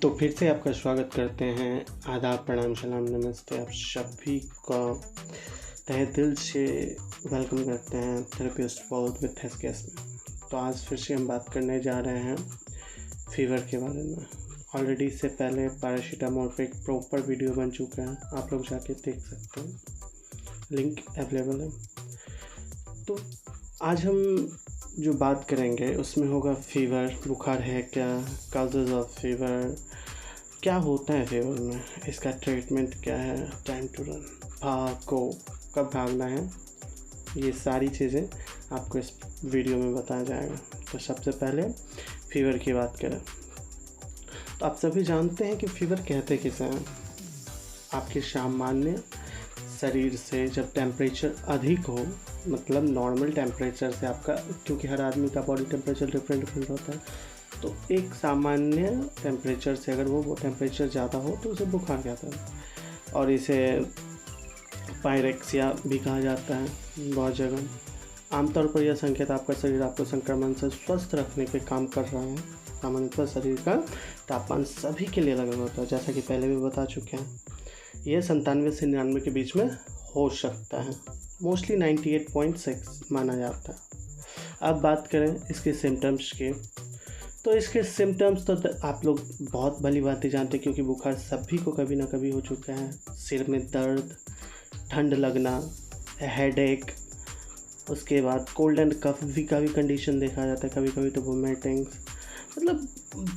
तो फिर से आपका स्वागत करते हैं। आदाब, प्रणाम, सलाम, नमस्ते। आप सभी का तहे दिल से वेलकम करते हैं थेरेपिस्ट वर्ल्ड विद एसकेएस में। तो आज फिर से हम बात करने जा रहे हैं फीवर के बारे में। ऑलरेडी इससे पहले पैरासीटामोल पे एक प्रॉपर वीडियो बन चुका है, आप लोग जाके देख सकते हैं, लिंक अवेलेबल है। तो आज हम जो बात करेंगे उसमें होगा फीवर, बुखार है क्या, काजेज ऑफ फीवर, क्या होता है फीवर में, इसका ट्रीटमेंट क्या है, टाइम टू रन, भागो, कब भागना है, ये सारी चीज़ें आपको इस वीडियो में बताया जाएगा। तो सबसे पहले फीवर की बात करें तो आप सभी जानते हैं कि फीवर कहते किसे हैं। आपके सामान्य शरीर से जब टेम्परेचर अधिक हो, मतलब नॉर्मल टेम्परेचर से आपका, क्योंकि हर आदमी का बॉडी टेम्परेचर डिफरेंट होता है, तो एक सामान्य टेम्परेचर से अगर वो टेम्परेचर ज़्यादा हो तो उसे बुखार कहता है। और इसे पायरेक्सिया भी कहा जाता है बहुत जगह। आमतौर पर यह संकेत आपका शरीर आपको संक्रमण से स्वस्थ रखने पे काम कर रहा है। सामान्यतः शरीर का तापमान सभी के लिए अलग अलग होता है, जैसा कि पहले भी बता चुके हैं। यह 97 से 99 के बीच में हो सकता है, मोस्टली 98.6 माना जाता है। अब बात करें इसके सिम्टम्स की, तो इसके सिम्टम्स तो आप लोग बहुत भली बातें जानते हैं, क्योंकि बुखार सभी को कभी ना कभी हो चुका है। सिर में दर्द, ठंड लगना, हेडेक, उसके बाद कोल्ड एंड कफ भी का भी कंडीशन देखा जाता है, कभी कभी तो वोमिटिंग्स। मतलब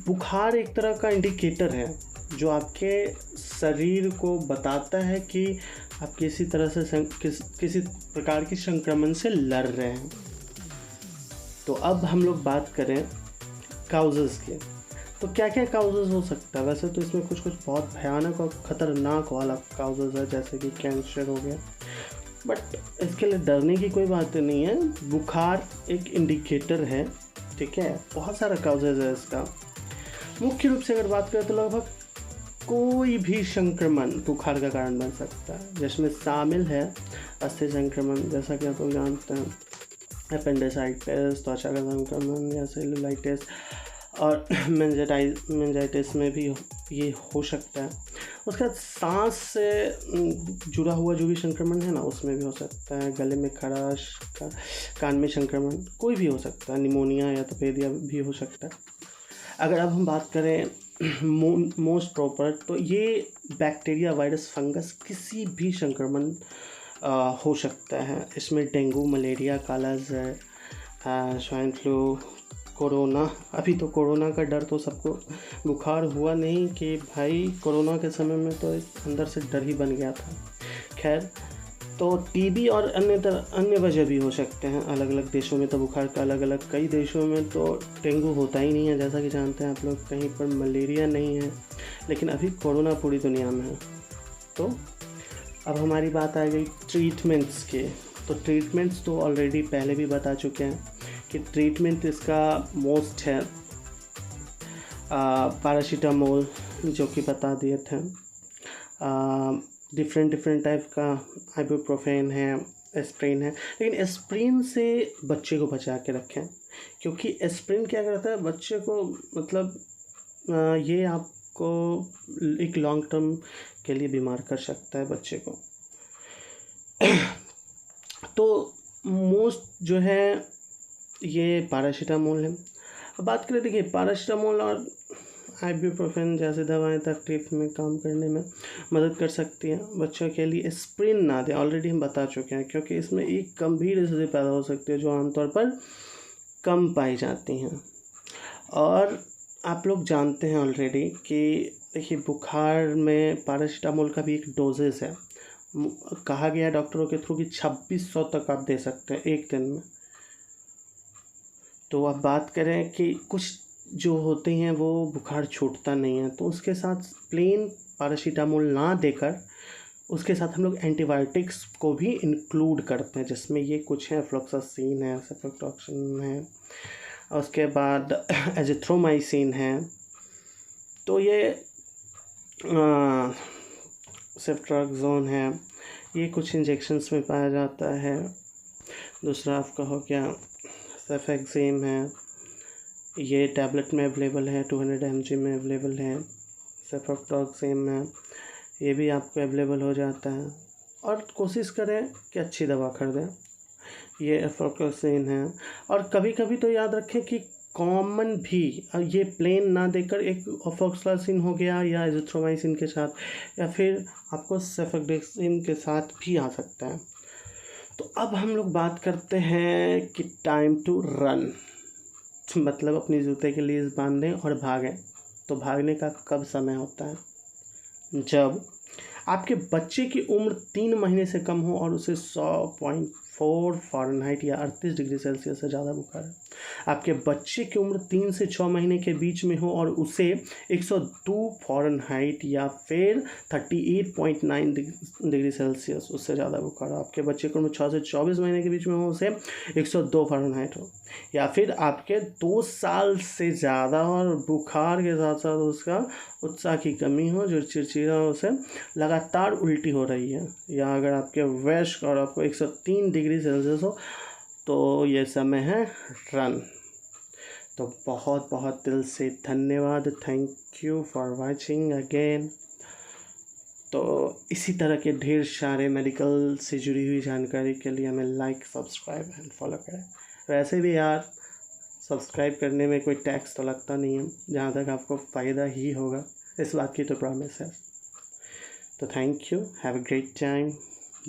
बुखार एक तरह का इंडिकेटर है जो आपके शरीर को बताता है कि आप किसी तरह से किसी प्रकार की संक्रमण से लड़ रहे हैं। तो अब हम लोग बात करें काउजेस के, तो क्या क्या काउजेस हो सकता है। वैसे तो इसमें कुछ बहुत भयानक और ख़तरनाक वाला काउजेस है, जैसे कि कैंसर हो गया, बट इसके लिए डरने की कोई बात नहीं है। बुखार एक इंडिकेटर है, ठीक है। बहुत सारा काउजेस है इसका। मुख्य रूप से अगर बात करें तो लगभग कोई भी संक्रमण बुखार का कारण बन सकता है, जिसमें शामिल है अस्थि संक्रमण, जैसा कि आप लोग जानते हैं, एपेंडिसाइटिस, त्वचा का संक्रमण या सेलुलाइटिस, और मेंजाइटिस में भी ये हो सकता है। उसका सांस से जुड़ा हुआ जो भी संक्रमण है ना, उसमें भी हो सकता है। गले में खराश, कान में संक्रमण, कोई भी हो सकता है। निमोनिया या तपेदिया भी हो सकता है। अगर अब हम बात करें मोस्ट प्रॉपर, तो ये बैक्टीरिया, वायरस, फंगस, किसी भी संक्रमण हो सकता है। इसमें डेंगू, मलेरिया, काला ज़र, स्वाइन फ्लू, कोरोना। अभी तो कोरोना का डर तो सबको, बुखार हुआ नहीं कि भाई, कोरोना के समय में तो अंदर से डर ही बन गया था। खैर, तो टीबी और अन्य वजह भी हो सकते हैं। अलग अलग देशों में तो बुखार का अलग अलग, कई देशों में तो डेंगू होता ही नहीं है, जैसा कि जानते हैं आप लोग। कहीं पर मलेरिया नहीं है, लेकिन अभी कोरोना पूरी दुनिया में है। तो अब हमारी बात आ गई ट्रीटमेंट्स के। तो ट्रीटमेंट्स तो ऑलरेडी पहले भी बता चुके हैं कि ट्रीटमेंट इसका मोस्ट है पैरासीटामोल, जो कि बता दिए थे। डिफरेंट टाइप का आइबुप्रोफेन है, एस्प्रिन है, लेकिन एस्प्रिन से बच्चे को बचा के रखें, क्योंकि एस्प्रिन क्या करता है बच्चे को, मतलब ये आपको एक लॉन्ग टर्म के लिए बीमार कर सकता है बच्चे को। तो मोस्ट जो है ये पैरासीटामोल है। अब बात करें, देखिए, पैरासीटामोल और आइबुप्रोफेन जैसे दवाएं तकलीफ में काम करने में मदद कर सकती हैं। बच्चों के लिए एस्प्रिन ना दें, ऑलरेडी हम बता चुके हैं, क्योंकि इसमें एक गंभीर स्थिति पैदा हो सकती है जो आमतौर पर कम पाई जाती हैं। और आप लोग जानते हैं ऑलरेडी कि देखिए, बुखार में पैरासीटामोल का भी एक डोजेस है। कहा गया है डॉक्टरों के थ्रू कि 2600 तक आप दे सकते हैं एक दिन में। तो अब बात करें कि कुछ जो होते हैं वो बुखार छूटता नहीं है, तो उसके साथ प्लेन पैरासीटामोल ना देकर उसके साथ हम लोग एंटीबायोटिक्स को भी इंक्लूड करते हैं, जिसमें ये कुछ है, फ्लोक्सासिन है, सेफ्ट्रोक्सासिन है, उसके बाद एजिथ्रोमाइसिन है। तो ये सेफ्ट्रोक्साजोन है, ये कुछ इंजेक्शन्स में पाया जाता है। दूसरा आपका हो गया सेफेक्सेम है, ये टैबलेट में अवेलेबल है, 200 mg में अवेलेबल है। सेफोफ्लॉक्सेसिन है, ये भी आपको अवेलेबल हो जाता है। और कोशिश करें कि अच्छी दवा खरीदें। ये एफोफ्लॉक्सेसिन है। और कभी कभी तो याद रखें कि कॉमन भी ये प्लेन ना देकर एक एफोफ्लॉक्सेसिन हो गया या एजिथ्रोमाइसिन के साथ या फिर आपको सेफोफ्लॉक्सेसिन के साथ भी आ सकता है। तो अब हम लोग बात करते हैं कि टाइम टू रन, मतलब अपनी जूते के लिए बांधें और भागें। तो भागने का कब समय होता है? जब आपके बच्चे की उम्र 3 महीने से कम हो और उसे 100.4 फ़ारेनहाइट या 38 डिग्री सेल्सियस से ज़्यादा बुखार है। आपके बच्चे की उम्र 3 से 6 महीने के बीच में हो और उसे 102 फ़ारेनहाइट या फिर 38.9 डिग्री सेल्सियस उससे ज़्यादा बुखार हो। आपके बच्चे की उम्र 6 से 24 महीने के बीच में हो, उसे 102 फ़ारेनहाइट हो, या फिर आपके 2 साल से ज़्यादा और बुखार के साथ साथ उसका उत्साह की कमी हो, जो चिड़चिड़ा हो, उसे लगातार उल्टी हो रही है, या अगर आपके वयस्क और आपको 103 डिग्री सेल्सियस हो, तो ये समय है रन। तो बहुत बहुत दिल से धन्यवाद। Thank you for watching again. तो इसी तरह के ढेर सारे मेडिकल से जुड़ी हुई जानकारी के लिए हमें लाइक, सब्सक्राइब एंड फॉलो करें। वैसे भी यार सब्सक्राइब करने में कोई टैक्स तो लगता नहीं है, जहाँ तक आपको फ़ायदा ही होगा, इस बात की तो प्रॉमिस है। तो thank you, have a great time.